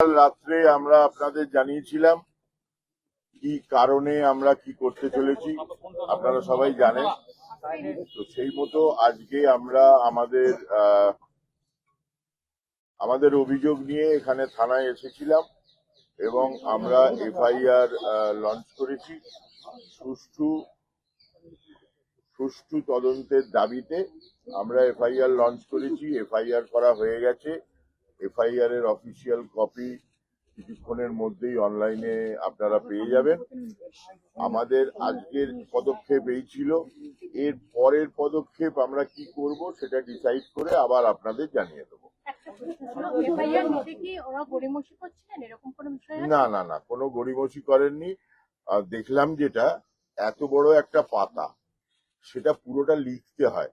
কাল রাত্রে আমরা আপনাদের জানিয়েছিলাম কি কারণে আমরা কি করতে চলেছি, আপনারা সবাই জানেন। তো সেই মতো আজকে আমরা আমাদের অভিযোগ নিয়ে এখানে থানায় এসেছিলাম এবং আমরা এফআইআর লঞ্চ করেছি। সুষ্ঠু তদন্তের দাবিতে আমরা এফআইআর লঞ্চ করেছি। এফআইআর করা হয়ে গেছে। এফআইআর এর অফিসিয়াল কপি কিছুক্ষণের মধ্যেই অনলাইনে আপনারা পেয়ে যাবেন। আমাদের আজকের পদক্ষেপ এই ছিল। এর পরের পদক্ষেপ আমরা কি করব সেটা ডিসাইড করে আবার আপনাদের জানিয়ে দেবো। না না না, কোনো গড়িমসি করেননি। দেখলাম যেটা এত বড় একটা পাতা, সেটা পুরোটা লিখতে হয়।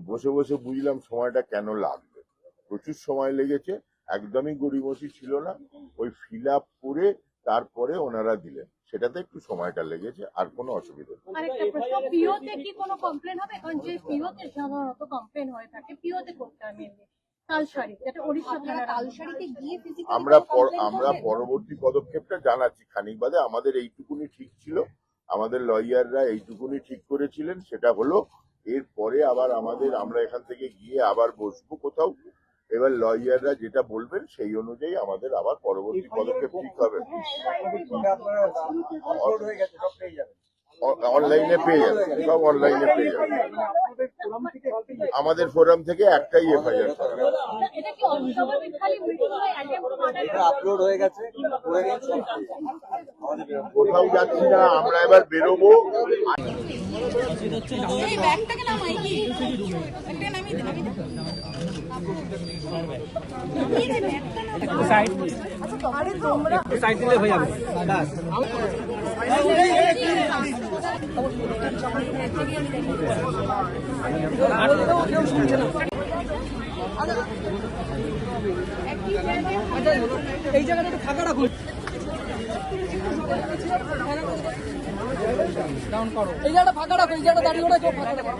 বসে বসে বুঝলাম সময়টা কেন লাগবে, প্রচুর সময় লেগেছে। একদমই গড়িমসি ছিল না। ওই ফিল আপ করে তারপরে ওনারা দিলেন, সেটাতে একটু সময়টা লেগেছে, আর কোনো অসুবিধা নেই। আরেকটা প্রশ্ন, পিওতে কি কোনো কমপ্লেন হবে? কারণ যে পিওতে সাধারণত কমপ্লেন হয়ে থাকে, পিওতে করতে হবে তালসারি, যেটা ওড়িশা থানার তালসারিতে গিয়ে আমরা পরবর্তী পদক্ষেপটা জানাচ্ছি খানিক বাদে। আমাদের এইটুকুনি ঠিক ছিল, আমাদের লয়াররা এইটুকুনি ঠিক করেছিলেন, সেটা হলো এরপরে আবার আমরা এখান থেকে গিয়ে আবার বসবো কোথাও। এবার লয়াররা যেটা বলবেন সেই অনুযায়ী আমাদের আবার পরবর্তী পদক্ষেপ ঠিক হবে। অনলাইনে পেয়ে যাবেন, সব অনলাইনে পেয়ে যাবেন। আমাদের ফোরাম থেকে একটাই এফআইআর কোথাও যাচ্ছি না, আমরা এবার বেরোবো। এই জায়গাটা একটু ফাঁকা রাখুন, ডাউন করো, এই জায়গাটা ফাঁকা রাখো, এই জায়গাটা দাঁড়িয়ে ওরা কেউ ফাঁকা রাখো।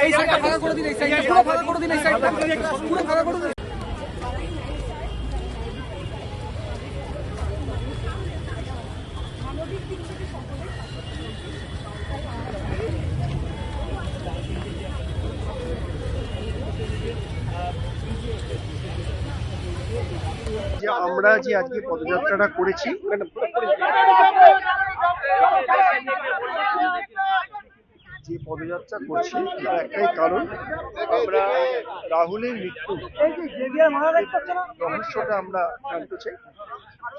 এই সাইডটা ফাঁকা করে দিন, এই সাইডটা পুরো ফাঁকা করে দিন, এই সাইডটা পুরো ফাঁকা করে দিন। যে আমরা যে আজকে পদযাত্রাটা করেছি, যে পদযাত্রা করছি তার একটাই কারণ, আমরা রাহুলের মৃত্যু রহস্যটা আমরা জানতে চাই।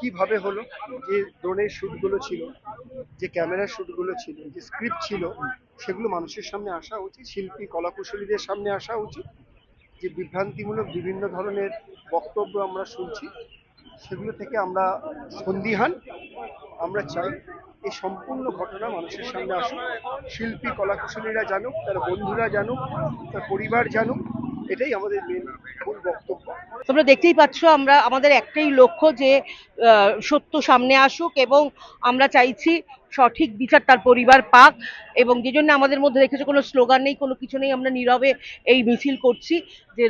কিভাবে হলো, যে ড্রোনের শ্যুটগুলো ছিল, যে ক্যামেরার শ্যুটগুলো ছিল, যে স্ক্রিপ্ট ছিল, সেগুলো মানুষের সামনে আসা উচিত, শিল্পী কলাকুশলীদের সামনে আসা উচিত। যে বিভ্রান্তিমূলক বিভিন্ন ধরনের বক্তব্য আমরা শুনছি, সেগুলো থেকে আমরা সন্দিহান। আমরা চাই এই সম্পূর্ণ ঘটনা মানুষের সামনে আসুক, শিল্পী কলাকুশলীরা জানুক, তার বন্ধুরা জানুক, তার পরিবার জানুক। এটাই আমাদের মূল বক্তব্য। তোমরা দেখতেই পাচ্ছ, আমাদের একটাই লক্ষ্য যে সত্য সামনে আসুক, এবং আমরা চাইছি সঠিক বিচার তার পরিবার পাক। এবং যে জন্য আমাদের মধ্যে দেখেছো কোনো স্লোগান নেই, কোনো কিছু নেই, আমরা নীরবে এই মিছিল করছি যে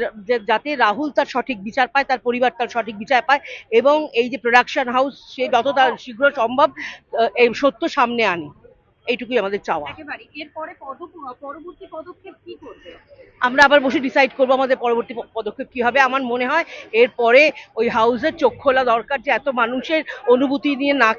যাতে রাহুল তার সঠিক বিচার পায়, তার পরিবার তার সঠিক বিচার পায়, এবং এই যে প্রোডাকশন হাউস সে যত তার শীঘ্র সম্ভব এই সত্য সামনে আনে, এইটুকুই আমাদের চাওয়া। এরপরে পরবর্তী পদক্ষেপ কি করবে? আমরা আবার বসে ডিসাইড করবো আমাদের পরবর্তী পদক্ষেপ কি হবে। আমার মনে হয় এরপরে ওই হাউসের চোখ খোলা দরকার, যে এত মানুষের অনুভূতি নিয়ে না